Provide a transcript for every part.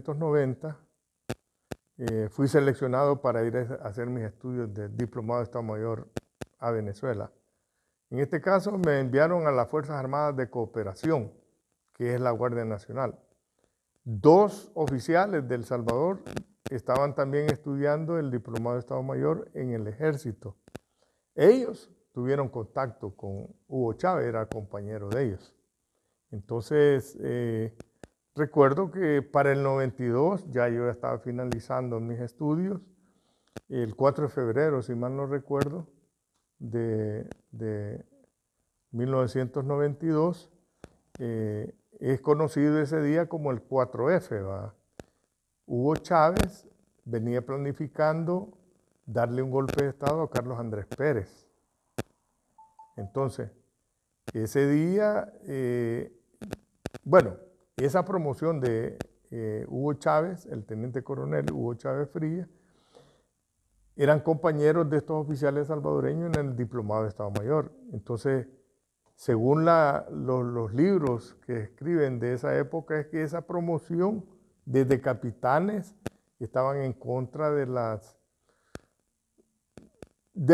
1990 fui seleccionado para ir a hacer mis estudios de diplomado de Estado Mayor a Venezuela. En este caso me enviaron a las Fuerzas Armadas de Cooperación, que es la Guardia Nacional. 2 oficiales de El Salvador estaban también estudiando el diplomado de Estado Mayor en el Ejército. Ellos tuvieron contacto con Hugo Chávez, era compañero de ellos. Entonces, recuerdo que para el 92 ya yo estaba finalizando mis estudios. El 4 de febrero, si mal no recuerdo, de 1992, es conocido ese día como el 4F, ¿va? Hugo Chávez venía planificando darle un golpe de Estado a Carlos Andrés Pérez. Entonces, ese día, bueno, esa promoción de Hugo Chávez, el teniente coronel Hugo Chávez Frías, eran compañeros de estos oficiales salvadoreños en el diplomado de Estado Mayor. Entonces, según los libros que escriben de esa época, es que esa promoción desde capitanes estaban en contra de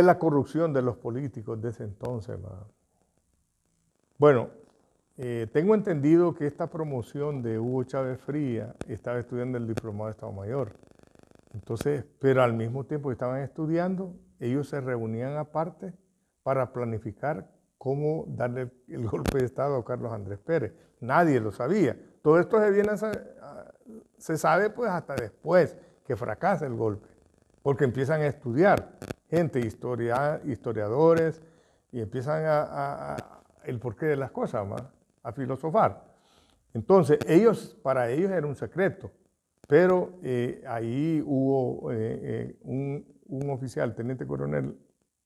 la corrupción de los políticos de ese entonces, ¿verdad? Bueno, tengo entendido que esta promoción de Hugo Chávez Frías estaba estudiando el diplomado de Estado Mayor. Entonces, pero al mismo tiempo que estaban estudiando, ellos se reunían aparte para planificar cómo darle el golpe de Estado a Carlos Andrés Pérez. Nadie lo sabía. Todo esto se sabe pues hasta después que fracasa el golpe, porque empiezan a estudiar gente, historiadores, y empiezan el porqué de las cosas, ¿no? A filosofar. Entonces, para ellos era un secreto, pero ahí hubo un oficial, teniente coronel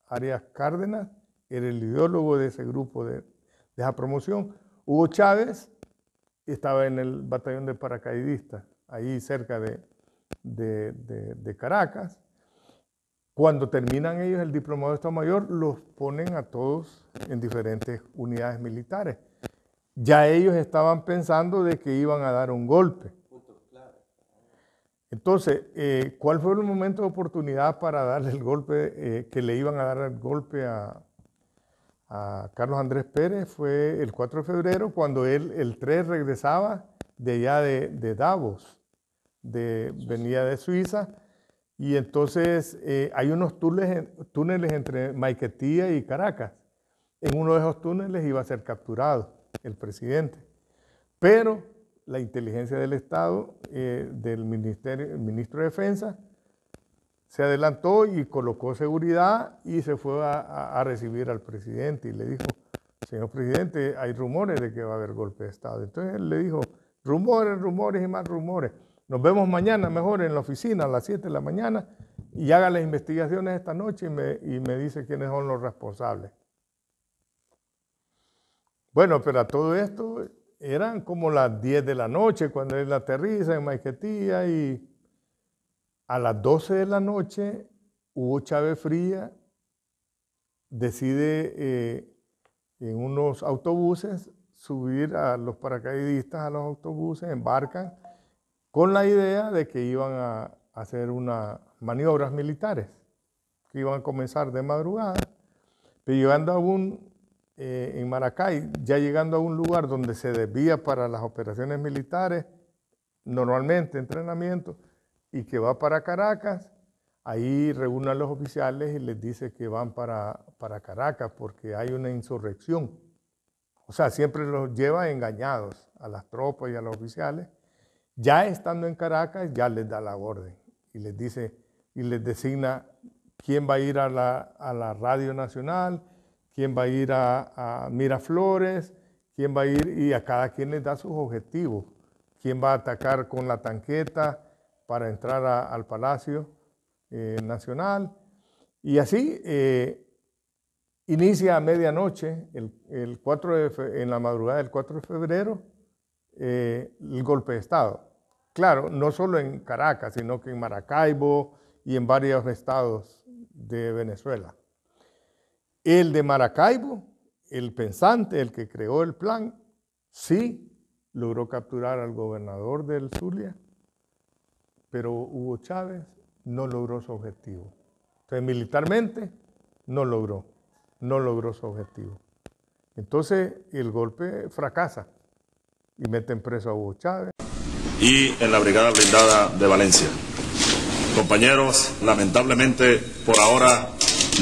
Arias Cárdenas, era el ideólogo de ese grupo, de esa promoción. Hugo Chávez estaba en el batallón de paracaidistas, ahí cerca de Caracas. Cuando terminan ellos el diplomado de Estado Mayor, los ponen a todos en diferentes unidades militares. Ya ellos estaban pensando de que iban a dar un golpe. Entonces, ¿cuál fue el momento de oportunidad para darle el golpe, que le iban a dar el golpe a Carlos Andrés Pérez? Fue el 4 de febrero, cuando él el 3 regresaba de allá de Davos, venía de Suiza, y entonces hay unos túneles entre Maiquetía y Caracas. En uno de esos túneles iba a ser capturado el presidente. Pero la inteligencia del Estado, el ministro de Defensa, se adelantó y colocó seguridad y se fue a recibir al presidente y le dijo: señor presidente, hay rumores de que va a haber golpe de Estado. Entonces él le dijo: rumores, rumores y más rumores. Nos vemos mañana mejor en la oficina a las 7 de la mañana y haga las investigaciones esta noche y me dice quiénes son los responsables. Bueno, pero a todo esto eran como las 10 de la noche cuando él aterriza en Maiquetía, y a las 12 de la noche Hugo Chávez Frías decide en unos autobuses subir a los paracaidistas a los autobuses, embarcan con la idea de que iban a hacer unas maniobras militares que iban a comenzar de madrugada, pero llegando en Maracay, ya llegando a un lugar donde se desvía para las operaciones militares, normalmente entrenamiento, y que va para Caracas, ahí reúnen a los oficiales y les dice que van para Caracas porque hay una insurrección. O sea, siempre los lleva engañados a las tropas y a los oficiales. Ya estando en Caracas, ya les da la orden y les dice y les designa quién va a ir a la Radio Nacional, quién va a ir a Miraflores, quién va a ir, y a cada quien les da sus objetivos. Quién va a atacar con la tanqueta para entrar al Palacio Nacional. Y así inicia a medianoche, en la madrugada del 4 de febrero, el golpe de Estado. Claro, no solo en Caracas, sino que en Maracaibo y en varios estados de Venezuela. El de Maracaibo, el pensante, el que creó el plan, sí logró capturar al gobernador del Zulia pero Hugo Chávez no logró su objetivo. Entonces, militarmente no logró su objetivo. Entonces, el golpe fracasa y meten preso a Hugo Chávez. Y en la Brigada Blindada de Valencia. Compañeros, lamentablemente, por ahora,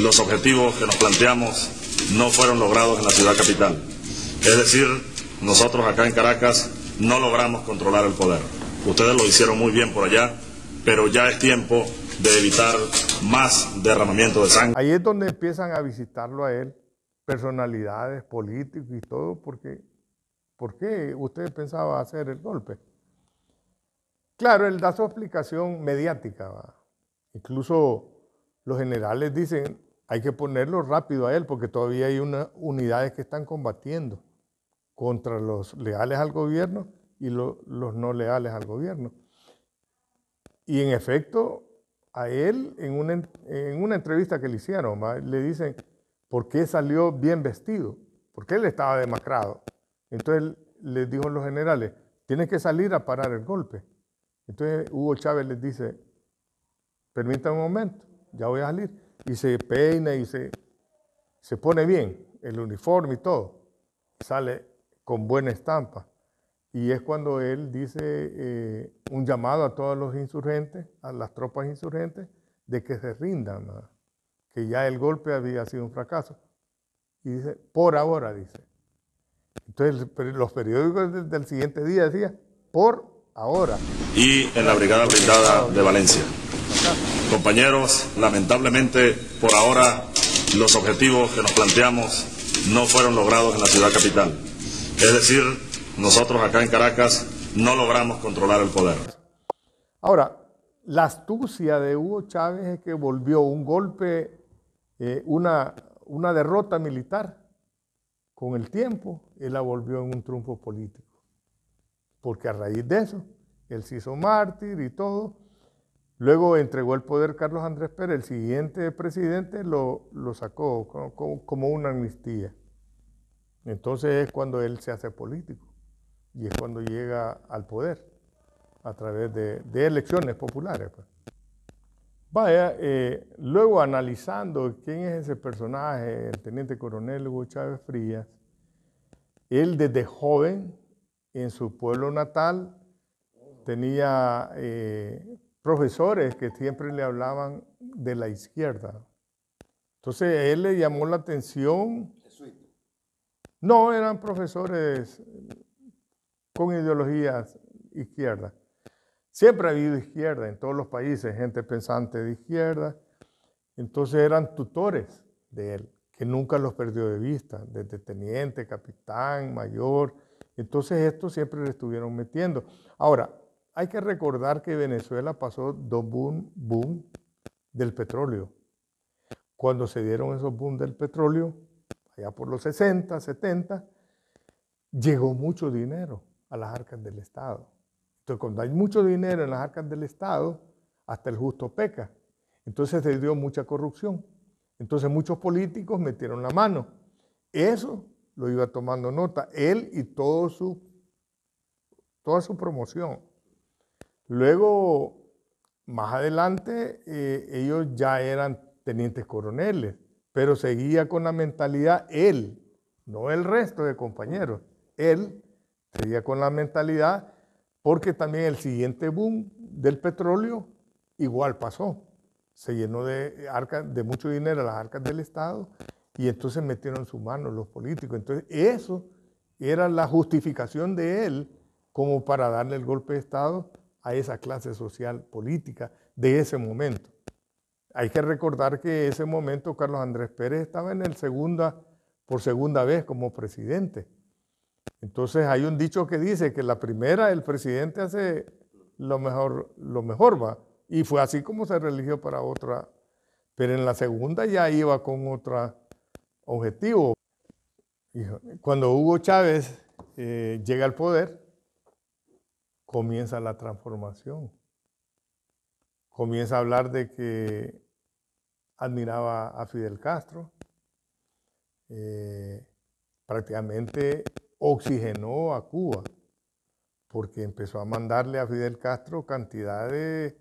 los objetivos que nos planteamos no fueron logrados en la ciudad capital. Es decir, nosotros acá en Caracas no logramos controlar el poder. Ustedes lo hicieron muy bien por allá, pero ya es tiempo de evitar más derramamiento de sangre. Ahí es donde empiezan a visitarlo a él, personalidades, políticos y todo, porque ¿por qué usted pensaba hacer el golpe? Claro, él da su explicación mediática, ¿va? Incluso los generales dicen, hay que ponerlo rápido a él, porque todavía hay unas unidades que están combatiendo contra los leales al gobierno y los no leales al gobierno. Y en efecto, a él, en una entrevista que le hicieron, ¿va? Le dicen, ¿por qué salió bien vestido? Porque él estaba demacrado. Entonces les dijo a los generales, tienes que salir a parar el golpe. Entonces Hugo Chávez les dice, permítame un momento, ya voy a salir. Y se peina y se pone bien, el uniforme y todo. Sale con buena estampa. Y es cuando él dice un llamado a todos los insurgentes, a las tropas insurgentes, de que se rindan, ¿no? Que ya el golpe había sido un fracaso. Y dice, por ahora, dice. Entonces los periódicos del siguiente día decían, por ahora. Y en la Brigada Blindada de Valencia. Compañeros, lamentablemente, por ahora, los objetivos que nos planteamos no fueron logrados en la ciudad capital. Es decir, nosotros acá en Caracas no logramos controlar el poder. Ahora, la astucia de Hugo Chávez es que volvió un golpe, una derrota militar. Con el tiempo, él la volvió en un triunfo político. Porque a raíz de eso, él se hizo mártir y todo. Luego entregó el poder Carlos Andrés Pérez, el siguiente presidente lo sacó como una amnistía. Entonces es cuando él se hace político y es cuando llega al poder a través de elecciones populares, pues. Vaya, luego analizando quién es ese personaje, el teniente coronel Hugo Chávez Frías, él desde joven en su pueblo natal tenía profesores que siempre le hablaban de la izquierda. Entonces a él le llamó la atención. No, eran profesores con ideologías izquierdas. Siempre ha habido izquierda en todos los países, gente pensante de izquierda. Entonces eran tutores de él, que nunca los perdió de vista, desde teniente, capitán, mayor. Entonces estos siempre le estuvieron metiendo. Ahora, hay que recordar que Venezuela pasó dos boom del petróleo. Cuando se dieron esos boom del petróleo, allá por los 60, 70, llegó mucho dinero a las arcas del Estado. Entonces, cuando hay mucho dinero en las arcas del Estado, hasta el justo peca. Entonces se dio mucha corrupción. Entonces muchos políticos metieron la mano. Eso lo iba tomando nota, él y toda su promoción. Luego, más adelante, ellos ya eran tenientes coroneles, pero seguía con la mentalidad él, no el resto de compañeros. Él seguía con la mentalidad porque también el siguiente boom del petróleo igual pasó. Se llenó de mucho dinero a las arcas del Estado y entonces metieron su mano los políticos. Entonces eso era la justificación de él como para darle el golpe de Estado a esa clase social política de ese momento. Hay que recordar que en ese momento Carlos Andrés Pérez estaba por segunda vez como presidente. Entonces hay un dicho que dice que la primera el presidente hace lo mejor va, y fue así como se religió para otra, pero en la segunda ya iba con otro objetivo. Cuando Hugo Chávez llega al poder, comienza la transformación. Comienza a hablar de que admiraba a Fidel Castro, prácticamente oxigenó a Cuba, porque empezó a mandarle a Fidel Castro cantidad de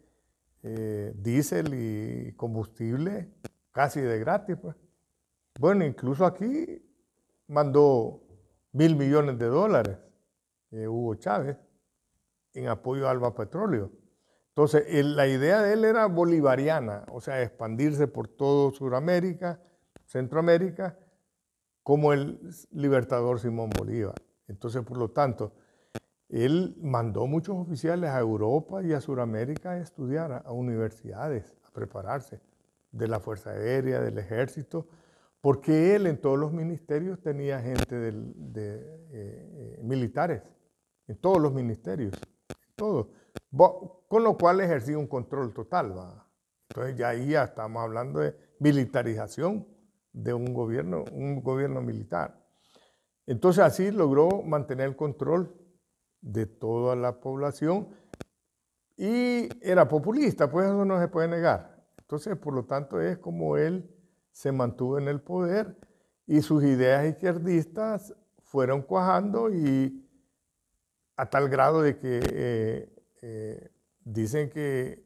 diésel y combustible casi de gratis, pues. Bueno, incluso aquí mandó $1.000 millones Hugo Chávez en apoyo a Alba Petróleo. Entonces, la idea de él era bolivariana, o sea, expandirse por todo Sudamérica, Centroamérica, como el libertador Simón Bolívar. Entonces, por lo tanto, él mandó muchos oficiales a Europa y a Sudamérica a estudiar, a universidades, a prepararse, de la Fuerza Aérea, del Ejército, porque él en todos los ministerios tenía gente militares, en todos los ministerios, todos, con lo cual ejercía un control total, ¿va? Entonces ya ahí ya estamos hablando de militarización de un gobierno militar. Entonces así logró mantener el control de toda la población y era populista, pues eso no se puede negar. Entonces, por lo tanto, es como él se mantuvo en el poder y sus ideas izquierdistas fueron cuajando y a tal grado de que dicen que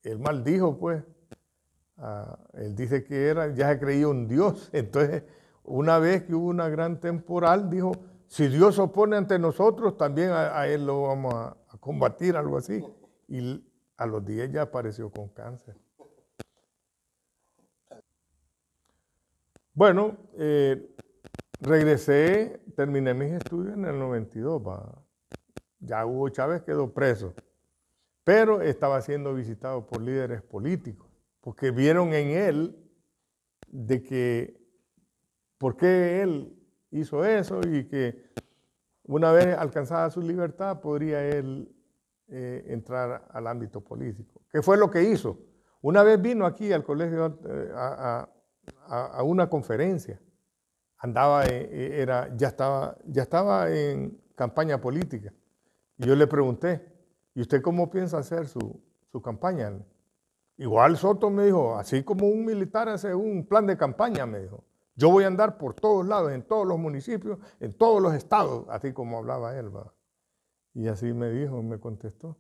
él maldijo, pues, él dice que ya se creía un dios. Entonces, una vez que hubo una gran temporal, dijo, si Dios se opone ante nosotros, también a él lo vamos a combatir, algo así. Y a los días ya apareció con cáncer. Bueno, regresé, terminé mis estudios en el 92. Ya Hugo Chávez quedó preso, pero estaba siendo visitado por líderes políticos, porque vieron en él de que por qué él hizo eso y que una vez alcanzada su libertad podría él entrar al ámbito político. ¿Qué fue lo que hizo? Una vez vino aquí al colegio a una conferencia. Andaba, ya estaba en campaña política. Y yo le pregunté, ¿y usted cómo piensa hacer su campaña? Igual Soto me dijo, así como un militar hace un plan de campaña, me dijo. Yo voy a andar por todos lados, en todos los municipios, en todos los estados, así como hablaba él, ¿va? Y así me dijo, me contestó.